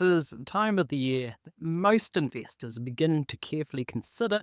is the time of the year that most investors begin to carefully consider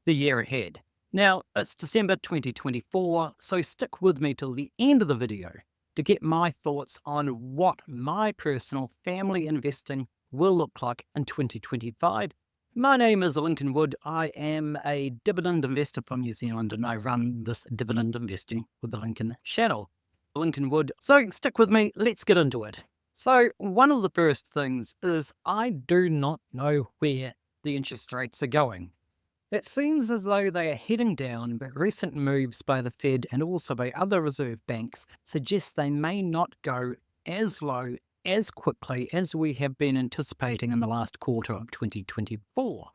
the year ahead. Now, it's December 2024, so stick with me till the end of the video to get my thoughts on what my personal family investing will look like in 2025. My name is Lincoln Wood. I am a dividend investor from New Zealand, and I run this dividend investing with the Lincoln channel. Lincoln Wood. So stick with me, let's get into it. So one of the first things is I do not know where the interest rates are going. It seems as though they are heading down, but recent moves by the Fed and also by other reserve banks suggest they may not go as low as quickly as we have been anticipating in the last quarter of 2024.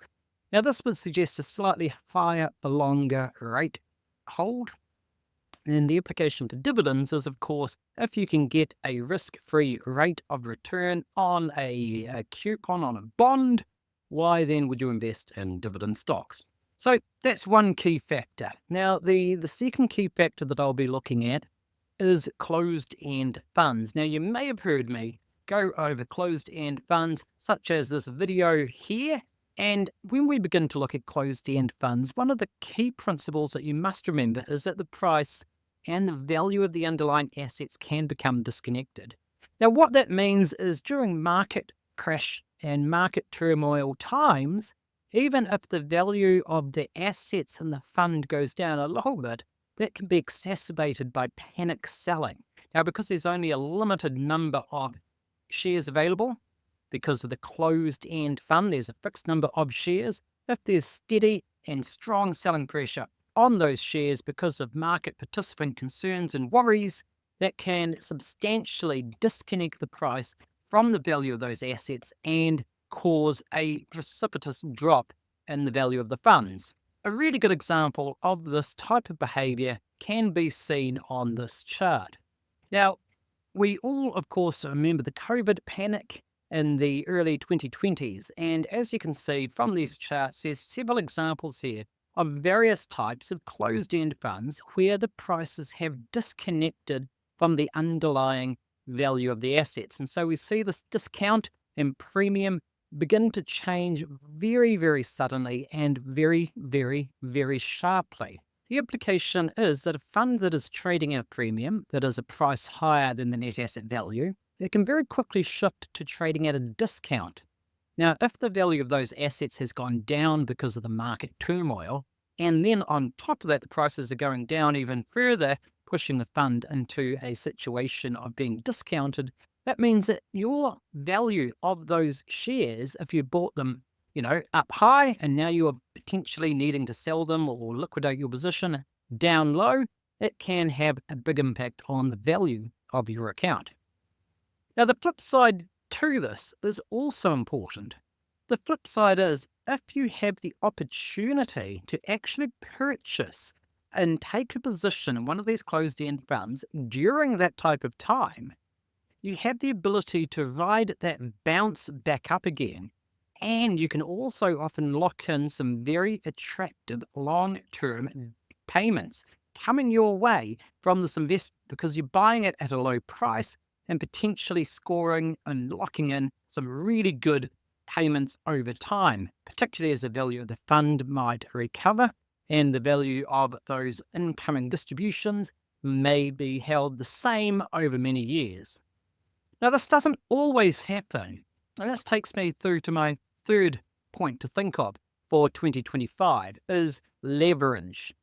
Now, this would suggest a slightly higher for longer rate hold. And the implication for dividends is, of course, if you can get a risk-free rate of return on a coupon on a bond, why then would you invest in dividend stocks? So that's one key factor. Now, the second key factor that I'll be looking at is closed-end funds. Now, you may have heard me go over closed-end funds, such as this video here. And when we begin to look at closed-end funds, one of the key principles that you must remember is that the price and the value of the underlying assets can become disconnected. Now, what that means is during market crash and market turmoil times, even if the value of the assets in the fund goes down a little bit, that can be exacerbated by panic selling. Now, because there's only a limited number of shares available, because of the closed-end fund, there's a fixed number of shares. If there's steady and strong selling pressure on those shares because of market participant concerns and worries, that can substantially disconnect the price from the value of those assets and cause a precipitous drop in the value of the funds. A really good example of this type of behavior can be seen on this chart. Now, we all, of course, remember the COVID panic in the early 2020s. And as you can see from these charts, there's several examples here of various types of closed-end funds where the prices have disconnected from the underlying value of the assets. And so we see this discount and premium begin to change very, very suddenly and very, very, very sharply. The implication is that a fund that is trading at a premium, that is a price higher than the net asset value, it can very quickly shift to trading at a discount. Now, if the value of those assets has gone down because of the market turmoil, and then on top of that, the prices are going down even further, pushing the fund into a situation of being discounted, that means that your value of those shares, if you bought them, up high, and now you are potentially needing to sell them or liquidate your position down low, it can have a big impact on the value of your account. Now, the flip side to this is also important. The flip side is if you have the opportunity to actually purchase and take a position in one of these closed-end funds during that type of time, you have the ability to ride that bounce back up again. And you can also often lock in some very attractive long-term payments coming your way from this investment because you're buying it at a low price and potentially scoring and locking in some really good payments over time, particularly as the value of the fund might recover and the value of those incoming distributions may be held the same over many years. Now, this doesn't always happen, and this takes me through to my third point to think of for 2025 is leverage.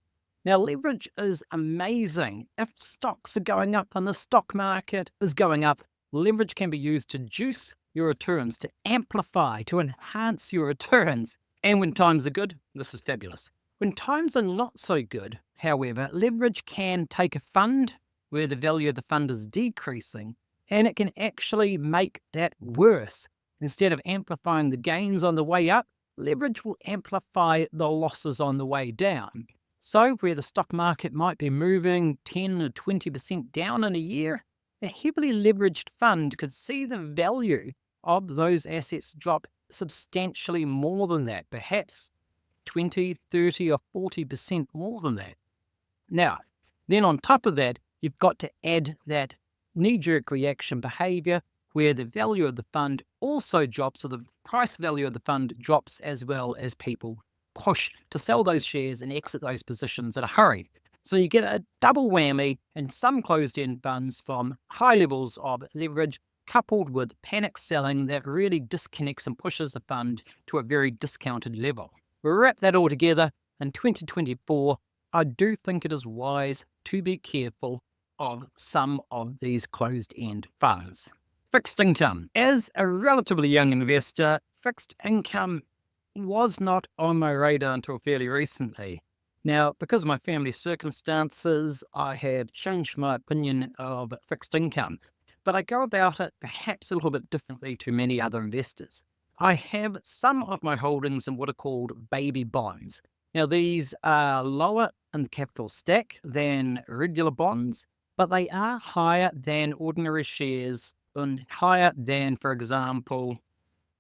Now, leverage is amazing. If stocks are going up and the stock market is going up, leverage can be used to juice your returns, to amplify, to enhance your returns. And when times are good, this is fabulous. When times are not so good, however, leverage can take a fund where the value of the fund is decreasing, and it can actually make that worse. Instead of amplifying the gains on the way up, leverage will amplify the losses on the way down. So where the stock market might be moving 10 or 20% down in a year, a heavily leveraged fund could see the value of those assets drop substantially more than that, perhaps 20, 30 or 40% more than that. Now, then on top of that, you've got to add that knee-jerk reaction behavior where the value of the fund also drops, or the price value of the fund drops, as well as people push to sell those shares and exit those positions in a hurry. So you get a double whammy in some closed-end funds from high levels of leverage coupled with panic selling that really disconnects and pushes the fund to a very discounted level. We wrap that all together in 2024. I do think it is wise to be careful of some of these closed-end funds. Fixed income. As a relatively young investor, fixed income was not on my radar until fairly recently. Now, because of my family circumstances, I have changed my opinion of fixed income, but I go about it perhaps a little bit differently to many other investors. I have some of my holdings in what are called baby bonds. Now, these are lower in the capital stack than regular bonds, but they are higher than ordinary shares and higher than, for example,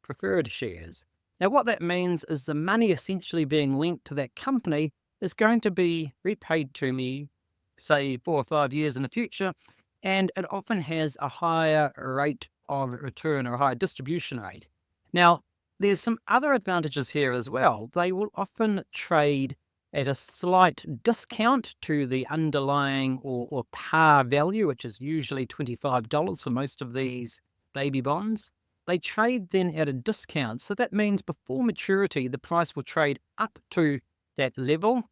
preferred shares. Now, what that means is the money essentially being lent to that company is going to be repaid to me, say, 4 or 5 years in the future, and it often has a higher rate of return or a higher distribution rate. Now, there's some other advantages here as well. They will often trade at a slight discount to the underlying or par value, which is usually $25 for most of these baby bonds. They trade then at a discount. So that means before maturity, the price will trade up to that level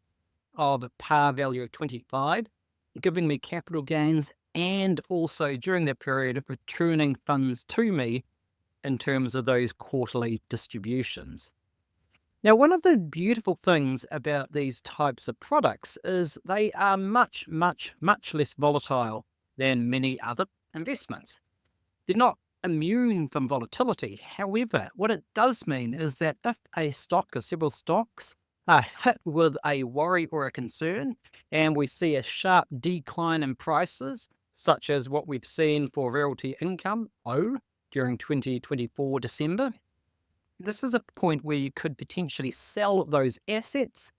of par value of 25, giving me capital gains and also during that period returning funds to me in terms of those quarterly distributions. Now, one of the beautiful things about these types of products is they are much, much, much less volatile than many other investments. They're not immune from volatility. However, what it does mean is that if a stock or several stocks are hit with a worry or a concern, and we see a sharp decline in prices, such as what we've seen for Realty Income, during 2024 December, this is a point where you could potentially sell those assets,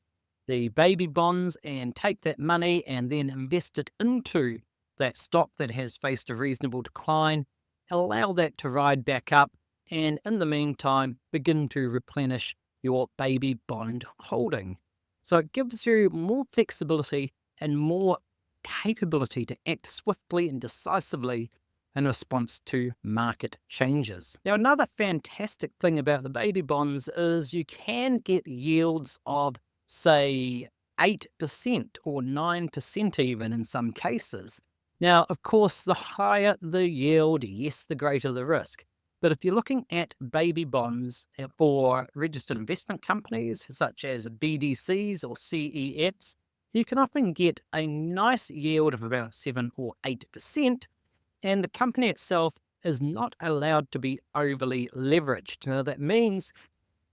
the baby bonds, and take that money and then invest it into that stock that has faced a reasonable decline, allow that to ride back up, and in the meantime, begin to replenish your baby bond holding. So it gives you more flexibility and more capability to act swiftly and decisively in response to market changes. Now, another fantastic thing about the baby bonds is you can get yields of, say, 8% or 9% even in some cases. Now, of course, the higher the yield, yes, the greater the risk. But if you're looking at baby bonds for registered investment companies such as BDCs or CEFs, you can often get a nice yield of about 7 or 8%, and the company itself is not allowed to be overly leveraged. Now, that means,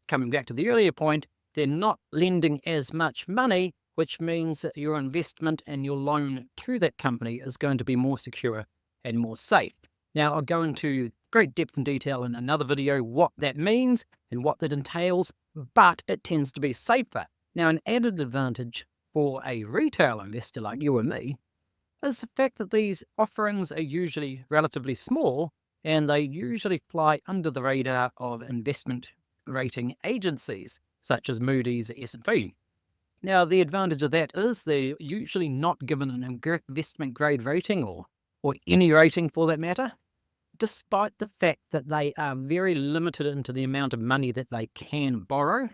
coming back to the earlier point, they're not lending as much money, which means that your investment and your loan to that company is going to be more secure and more safe. Now, I'll go into great depth and detail in another video what that means and what that entails, but it tends to be safer. Now, an added advantage for a retail investor like you and me is the fact that these offerings are usually relatively small and they usually fly under the radar of investment rating agencies such as Moody's or S&P. Now, the advantage of that is they're usually not given an investment grade rating or any rating for that matter, despite the fact that they are very limited into the amount of money that they can borrow.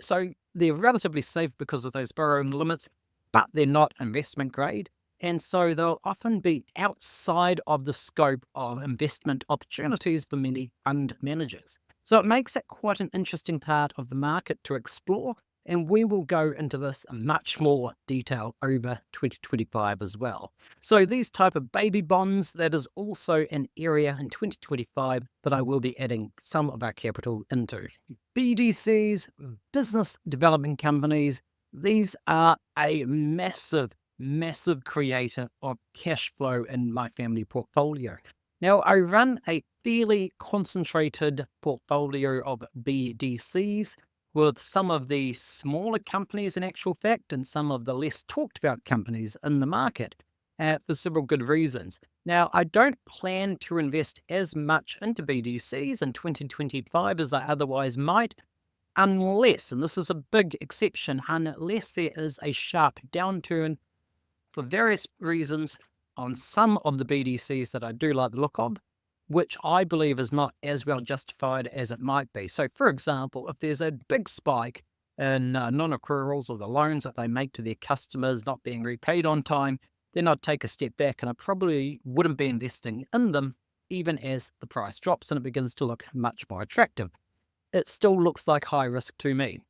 So they're relatively safe because of those borrowing limits, but they're not investment grade. And so they'll often be outside of the scope of investment opportunities for many fund managers. So it makes it quite an interesting part of the market to explore, and we will go into this in much more detail over 2025 as well. So these type of baby bonds, that is also an area in 2025 that I will be adding some of our capital into. BDCs, business development companies, these are a massive creator of cash flow in my family portfolio. Now, I run a fairly concentrated portfolio of BDCs with some of the smaller companies in actual fact and some of the less talked about companies in the market for several good reasons. Now, I don't plan to invest as much into BDCs in 2025 as I otherwise might, unless, and this is a big exception, unless there is a sharp downturn for various reasons on some of the BDCs that I do like the look of, which I believe is not as well justified as it might be. So, for example, if there's a big spike in non-accruals or the loans that they make to their customers not being repaid on time, then I'd take a step back and I probably wouldn't be investing in them even as the price drops and it begins to look much more attractive. It still looks like high risk to me.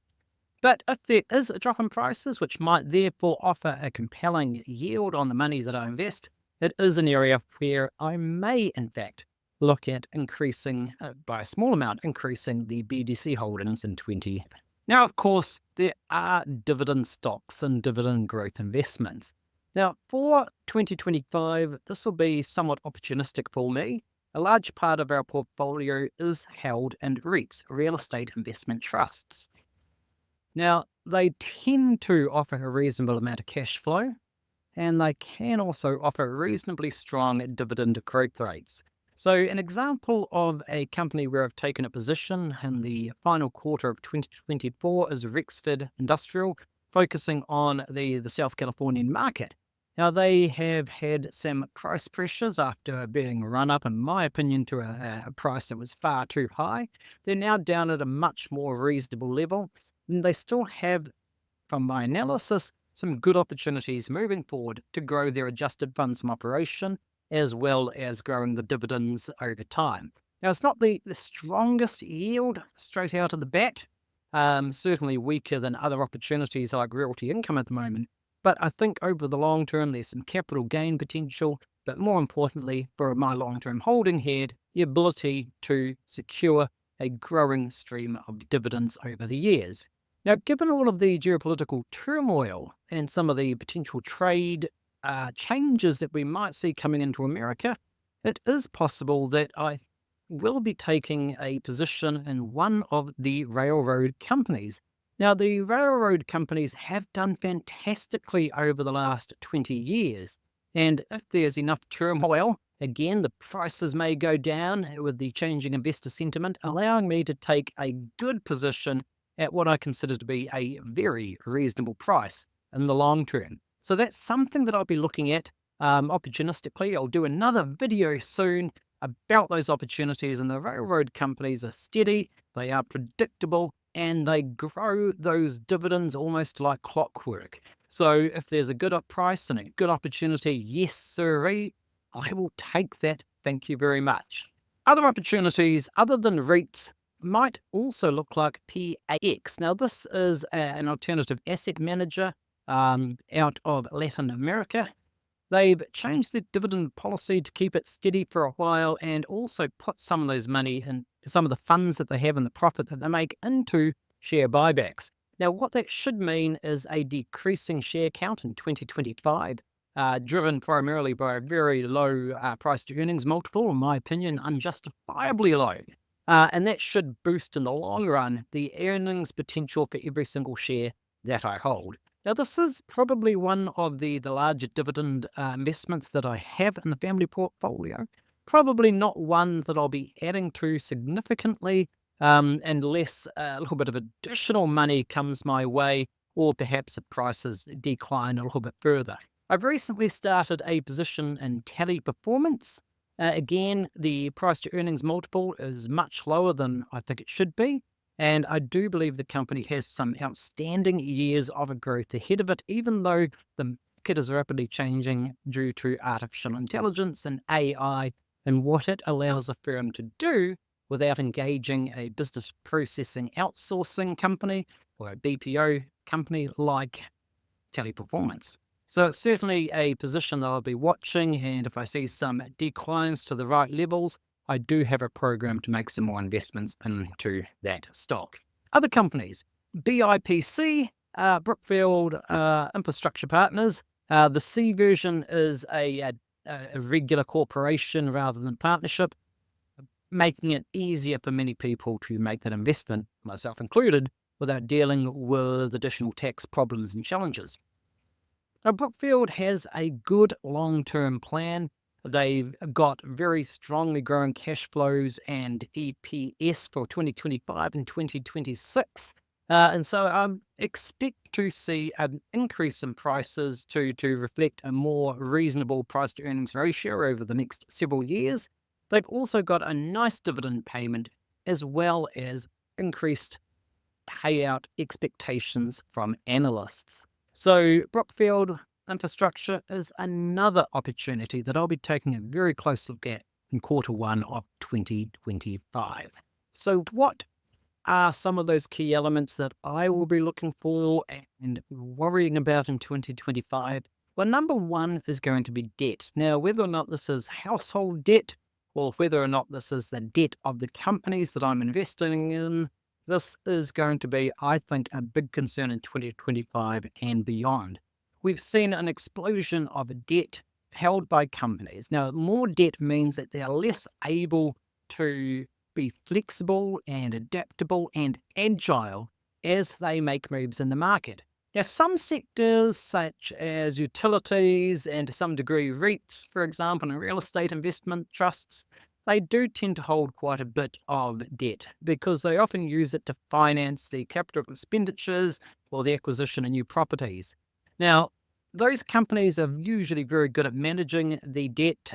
But if there is a drop in prices, which might therefore offer a compelling yield on the money that I invest, it is an area where I may, in fact, look at increasing, by a small amount, increasing the BDC holdings in 20. Now, of course, there are dividend stocks and dividend growth investments. Now, for 2025, this will be somewhat opportunistic for me. A large part of our portfolio is held in REITs, real estate investment trusts. Now, they tend to offer a reasonable amount of cash flow, and they can also offer reasonably strong dividend growth rates. So an example of a company where I've taken a position in the final quarter of 2024 is Rexford Industrial, focusing on the South Californian market. Now, they have had some price pressures after being run up, in my opinion, to a price that was far too high. They're now down at a much more reasonable level. And they still have, from my analysis, some good opportunities moving forward to grow their adjusted funds from operation, as well as growing the dividends over time. Now, it's not the strongest yield straight out of the bat, certainly weaker than other opportunities like realty income at the moment. But I think over the long term, there's some capital gain potential, but more importantly, for my long-term holding here, the ability to secure a growing stream of dividends over the years. Now, given all of the geopolitical turmoil and some of the potential trade changes that we might see coming into America, it is possible that I will be taking a position in one of the railroad companies. Now, the railroad companies have done fantastically over the last 20 years. And if there's enough turmoil, again, the prices may go down with the changing investor sentiment, allowing me to take a good position at what I consider to be a very reasonable price in the long term. So that's something that I'll be looking at opportunistically. I'll do another video soon about those opportunities, and the railroad companies are steady, they are predictable, and they grow those dividends almost like clockwork. So if there's a good price and a good opportunity, yes sirree, I will take that. Thank you very much. Other opportunities other than REITs might also look like PAX. Now, this is an alternative asset manager out of Latin America. They've changed their dividend policy to keep it steady for a while and also put some of those money in some of the funds that they have and the profit that they make into share buybacks. Now, what that should mean is a decreasing share count in 2025, driven primarily by a very low price to earnings multiple, in my opinion, unjustifiably low. And that should boost in the long run the earnings potential for every single share that I hold. Now, this is probably one of the larger dividend investments that I have in the family portfolio. Probably not one that I'll be adding to significantly unless a little bit of additional money comes my way or perhaps the prices decline a little bit further. I've recently started a position in Teleperformance. Again, the price to earnings multiple is much lower than I think it should be. And I do believe the company has some outstanding years of growth ahead of it, even though the market is rapidly changing due to artificial intelligence and AI and what it allows a firm to do without engaging a business processing outsourcing company or a BPO company like Teleperformance. So it's certainly a position that I'll be watching, and if I see some declines to the right levels, I do have a program to make some more investments into that stock. Other companies, BIPC, Brookfield Infrastructure Partners. The C version is a regular corporation rather than partnership, making it easier for many people to make that investment, myself included, without dealing with additional tax problems and challenges. Now, Brookfield has a good long-term plan. They've got very strongly growing cash flows and EPS for 2025 and 2026. And so I expect to see an increase in prices to reflect a more reasonable price to earnings ratio over the next several years. They've also got a nice dividend payment as well as increased payout expectations from analysts. So Brookfield Infrastructure is another opportunity that I'll be taking a very close look at in Q1 of 2025. So what are some of those key elements that I will be looking for and worrying about in 2025? Well, number one is going to be debt. Now, whether or not this is household debt or whether or not this is the debt of the companies that I'm investing in, this is going to be, I think, a big concern in 2025 and beyond. We've seen an explosion of debt held by companies. Now, more debt means that they're less able to be flexible and adaptable and agile as they make moves in the market. Now, some sectors such as utilities and to some degree REITs, for example, and real estate investment trusts, they do tend to hold quite a bit of debt because they often use it to finance the capital expenditures or the acquisition of new properties. Now, those companies are usually very good at managing the debt,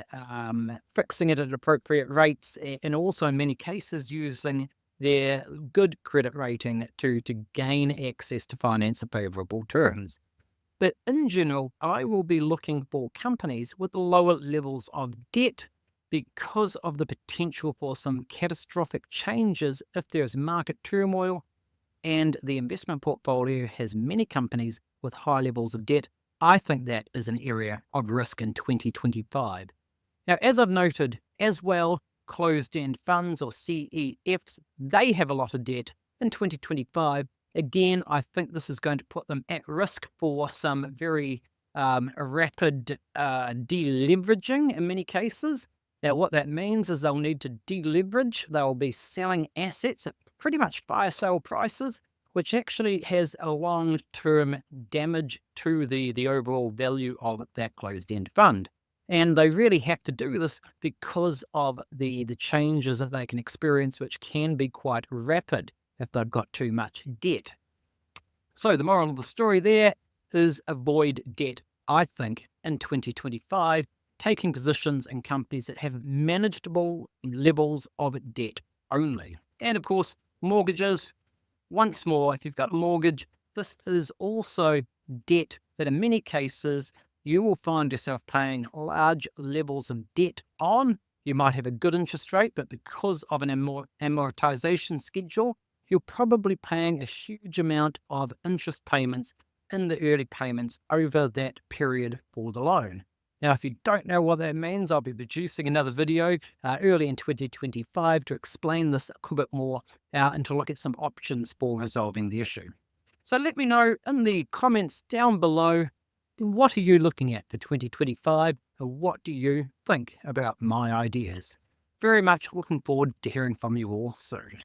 fixing it at appropriate rates, and also in many cases using their good credit rating to gain access to finance at favorable terms. But in general, I will be looking for companies with lower levels of debt because of the potential for some catastrophic changes if there's market turmoil and the investment portfolio has many companies with high levels of debt. I think that is an area of risk in 2025. Now, as I've noted as well, closed-end funds or CEFs, they have a lot of debt in 2025. Again, I think this is going to put them at risk for some very rapid deleveraging in many cases. Now, what that means is they'll need to deleverage. They'll be selling assets at pretty much fire sale prices, which actually has a long-term damage to the overall value of that closed-end fund. And they really have to do this because of the changes that they can experience, which can be quite rapid if they've got too much debt. So the moral of the story there is avoid debt, I think, in 2025, taking positions in companies that have manageable levels of debt only. And of course, mortgages. Once more, if you've got a mortgage, this is also debt that in many cases you will find yourself paying large levels of debt on. You might have a good interest rate, but because of an amortization schedule, you're probably paying a huge amount of interest payments in the early payments over that period for the loan. Now, if you don't know what that means, I'll be producing another video early in 2025 to explain this a little bit more and to look at some options for resolving the issue. So let me know in the comments down below, what are you looking at for 2025 and what do you think about my ideas? Very much looking forward to hearing from you all soon.